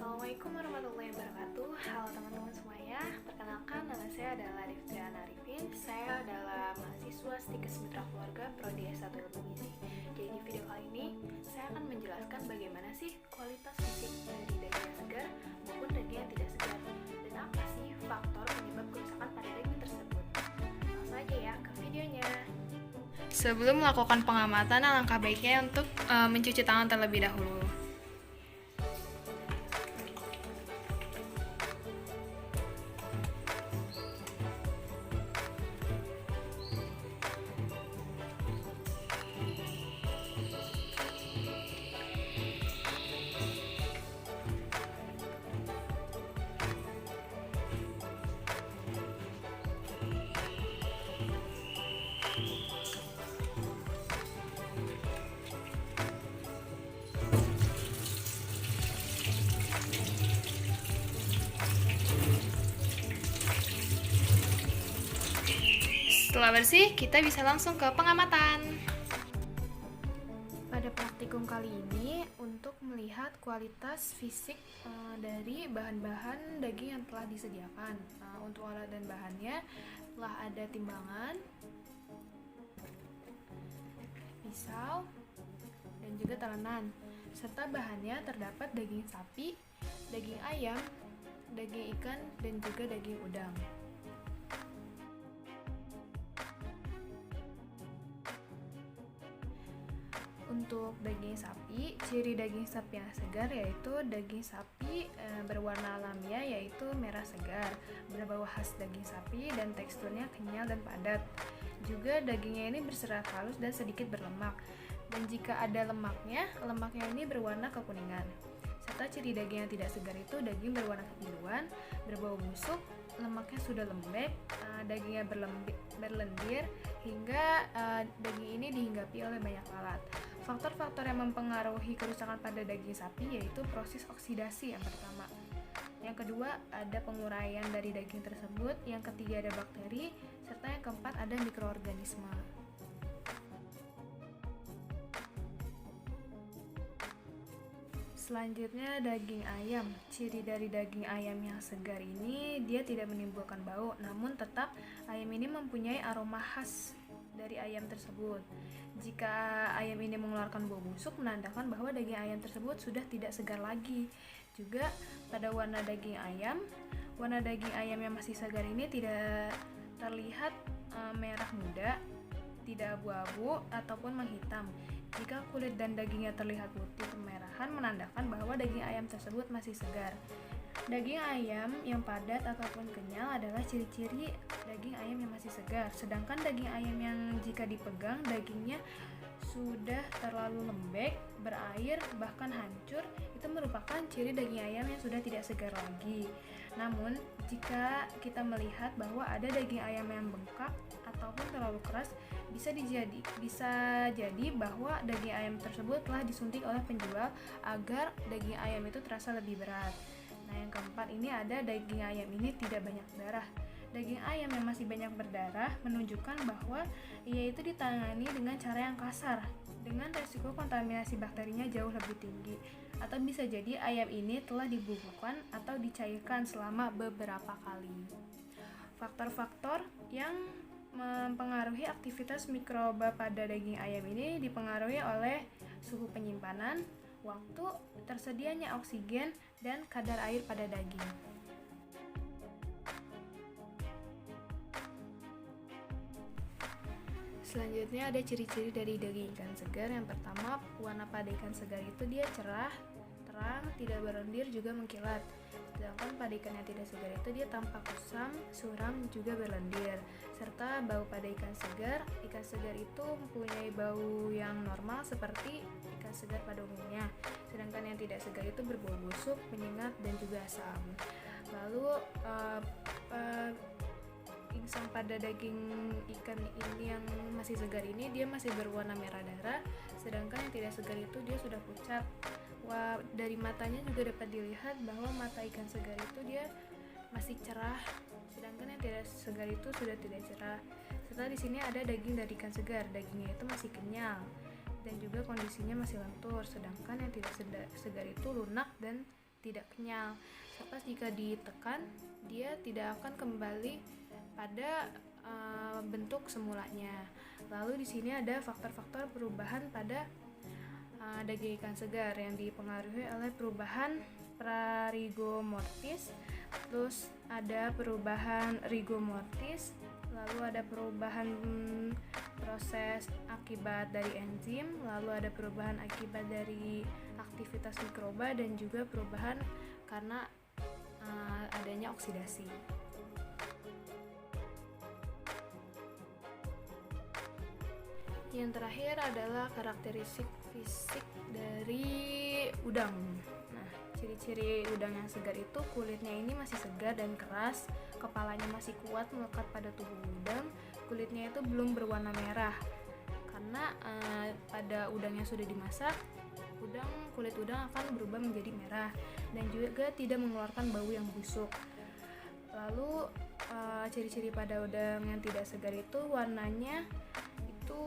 Assalamualaikum warahmatullahi wabarakatuh. Halo teman-teman semuanya. Perkenalkan, nama saya adalah Riftriana Arifin. Saya adalah mahasiswa Stikes Mitra Keluarga Prodi S1 Ilmu Gizi. Jadi di video kali ini saya akan menjelaskan bagaimana sih kualitas fisik dari daging yang segar maupun daging yang tidak segar, dan apa sih faktor penyebab kerusakan pada daging tersebut. Langsung aja ya ke videonya. Sebelum melakukan pengamatan, alangkah baiknya untuk mencuci tangan terlebih dahulu. Setelah bersih, kita bisa langsung ke pengamatan. Pada praktikum kali ini, untuk melihat kualitas fisik dari bahan-bahan daging yang telah disediakan. Untuk alat dan bahannya telah ada timbangan, pisau, dan juga talenan. Serta bahannya terdapat daging sapi, daging ayam, daging ikan, dan juga daging udang. Untuk daging sapi, ciri daging sapi yang segar yaitu daging sapi berwarna alamiah yaitu merah segar, berbau khas daging sapi dan teksturnya kenyal dan padat. Juga dagingnya ini berserat halus dan sedikit berlemak. Dan jika ada lemaknya ini berwarna kekuningan. Serta ciri daging yang tidak segar itu daging berwarna kebiruan, berbau busuk, lemaknya sudah lembek, dagingnya berlendir, hingga daging ini dihinggapi oleh banyak lalat. Faktor-faktor yang mempengaruhi kerusakan pada daging sapi yaitu proses oksidasi yang pertama. Yang kedua, ada penguraian dari daging tersebut. Yang ketiga, ada bakteri. Serta yang keempat, ada mikroorganisme. Selanjutnya, daging ayam. Ciri dari daging ayam yang segar ini, dia tidak menimbulkan bau, namun tetap ayam ini mempunyai aroma khas dari ayam tersebut. Jika ayam ini mengeluarkan bau busuk, menandakan bahwa daging ayam tersebut sudah tidak segar lagi. Juga pada warna daging ayam yang masih segar ini tidak terlihat merah muda, tidak abu-abu ataupun menghitam. Jika kulit dan dagingnya terlihat putih kemerahan, menandakan bahwa daging ayam tersebut masih segar. Daging ayam yang padat ataupun kenyal adalah ciri-ciri daging ayam yang masih segar. Sedangkan daging ayam yang jika dipegang dagingnya sudah terlalu lembek, berair, bahkan hancur, itu merupakan ciri daging ayam yang sudah tidak segar lagi. Namun, jika kita melihat bahwa ada daging ayam yang bengkak ataupun terlalu keras, bisa jadi bahwa daging ayam tersebut telah disuntik oleh penjual agar daging ayam itu terasa lebih berat. Nah, yang keempat ini ada daging ayam ini tidak banyak darah. Daging ayam yang masih banyak berdarah menunjukkan bahwa ia itu ditangani dengan cara yang kasar, dengan resiko kontaminasi bakterinya jauh lebih tinggi. Atau bisa jadi ayam ini telah dibubuhkan atau dicairkan selama beberapa kali. Faktor-faktor yang mempengaruhi aktivitas mikroba pada daging ayam ini dipengaruhi oleh suhu penyimpanan, waktu, tersedianya oksigen, dan kadar air pada daging. Selanjutnya ada ciri-ciri dari daging ikan segar. Yang pertama, warna pada ikan segar itu dia cerah, terang, tidak berlendir, juga mengkilat. Sedangkan pada ikan yang tidak segar itu dia tampak kusam, suram, juga berlendir. Serta bau pada ikan segar itu mempunyai bau yang normal seperti ikan segar pada umumnya. Sedangkan yang tidak segar itu berbau busuk, menyengat, dan juga asam. Lalu insang pada daging ikan ini yang masih segar ini dia masih berwarna merah darah, sedangkan yang tidak segar itu dia sudah pucat. Dari matanya juga dapat dilihat bahwa mata ikan segar itu dia masih cerah, sedangkan yang tidak segar itu sudah tidak cerah. Serta di sini ada daging dari ikan segar, dagingnya itu masih kenyal dan juga kondisinya masih lentur, sedangkan yang tidak segar itu lunak dan tidak kenyal, serta jika ditekan dia tidak akan kembali pada bentuk semulanya. Lalu di sini ada faktor-faktor perubahan pada daging ikan segar yang dipengaruhi oleh perubahan prarigomortis, terus ada perubahan rigomortis, lalu ada perubahan proses akibat dari enzim, lalu ada perubahan akibat dari aktivitas mikroba, dan juga perubahan karena adanya oksidasi. Yang terakhir adalah karakteristik fisik dari udang. Nah, ciri-ciri udang yang segar itu kulitnya ini masih segar dan keras, kepalanya masih kuat melekat pada tubuh udang, kulitnya itu belum berwarna merah. Karena pada udang yang sudah dimasak, kulit udang akan berubah menjadi merah dan juga tidak mengeluarkan bau yang busuk. Lalu ciri-ciri pada udang yang tidak segar itu warnanya itu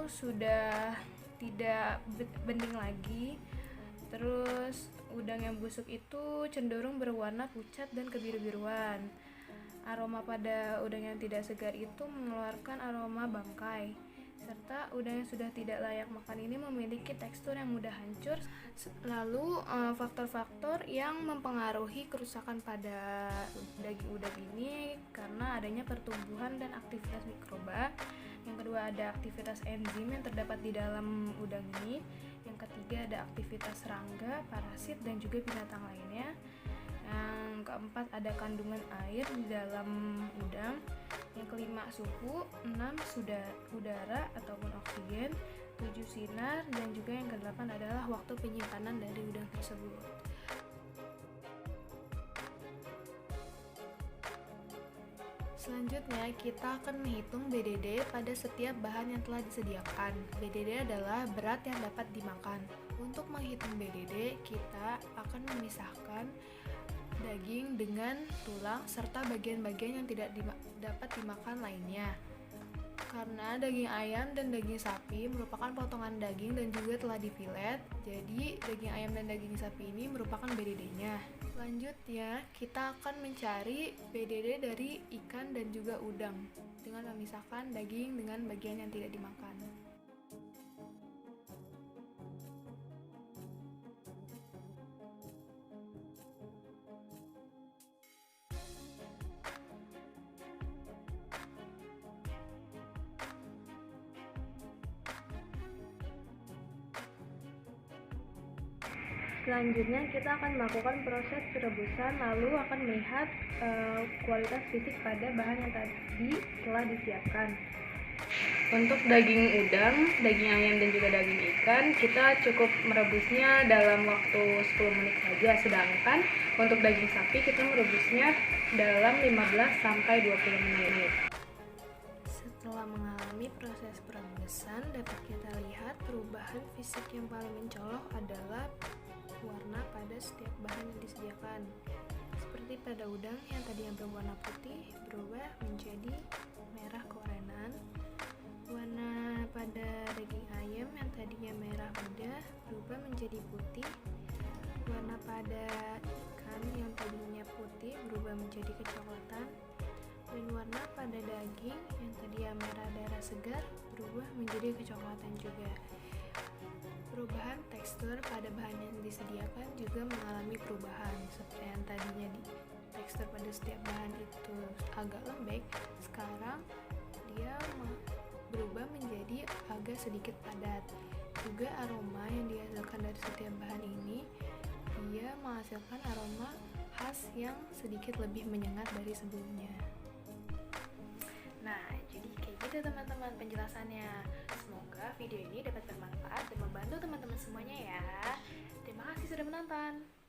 sudah tidak bening lagi. Terus udang yang busuk itu cenderung berwarna pucat dan kebiru-biruan. Aroma pada udang yang tidak segar itu mengeluarkan aroma bangkai. Serta udang yang sudah tidak layak makan ini memiliki tekstur yang mudah hancur. Lalu faktor-faktor yang mempengaruhi kerusakan pada daging udang ini karena adanya pertumbuhan dan aktivitas mikroba. Yang kedua ada aktivitas enzim yang terdapat di dalam udang ini. Yang ketiga ada aktivitas serangga, parasit, dan juga binatang lainnya. Yang keempat ada kandungan air di dalam udang. Yang kelima suhu, 6 udara ataupun oksigen, 7 sinar, dan juga yang kedelapan adalah waktu penyimpanan dari udang tersebut. Selanjutnya kita akan menghitung BDD pada setiap bahan yang telah disediakan. BDD adalah berat yang dapat dimakan. Untuk menghitung BDD, kita akan memisahkan daging dengan tulang serta bagian-bagian yang tidak dapat dimakan lainnya. Karena daging ayam dan daging sapi merupakan potongan daging dan juga telah difilet, jadi daging ayam dan daging sapi ini merupakan BDD-nya. Selanjutnya, kita akan mencari BDD dari ikan dan juga udang dengan memisahkan daging dengan bagian yang tidak dimakan. Selanjutnya kita akan melakukan proses perebusan, lalu akan melihat kualitas fisik pada bahan yang tadi telah disiapkan. Untuk daging udang, daging ayam, dan juga daging ikan, kita cukup merebusnya dalam waktu 10 menit saja. Sedangkan untuk daging sapi kita merebusnya dalam 15-20 menit. Setelah mengalami proses perebusan, dapat kita lihat perubahan fisik yang paling mencolok adalah warna pada setiap bahan yang disediakan. Seperti pada udang yang tadinya berwarna putih berubah menjadi merah keorenan. Warna pada daging ayam yang tadinya merah muda berubah menjadi putih. Warna pada ikan yang tadinya putih berubah menjadi kecoklatan. Dan warna pada daging yang tadinya merah darah segar berubah menjadi kecoklatan juga. Perubahan tekstur pada bahan yang disediakan juga mengalami perubahan. Seperti yang tadinya tekstur pada setiap bahan itu agak lembek, sekarang dia berubah menjadi agak sedikit padat. Juga aroma yang dihasilkan dari setiap bahan ini, dia menghasilkan aroma khas yang sedikit lebih menyengat dari sebelumnya. Nah, jadi kayak gitu teman-teman penjelasannya. Semoga video ini dapat bermanfaat dan membantu teman-teman semuanya ya. Terima kasih sudah menonton.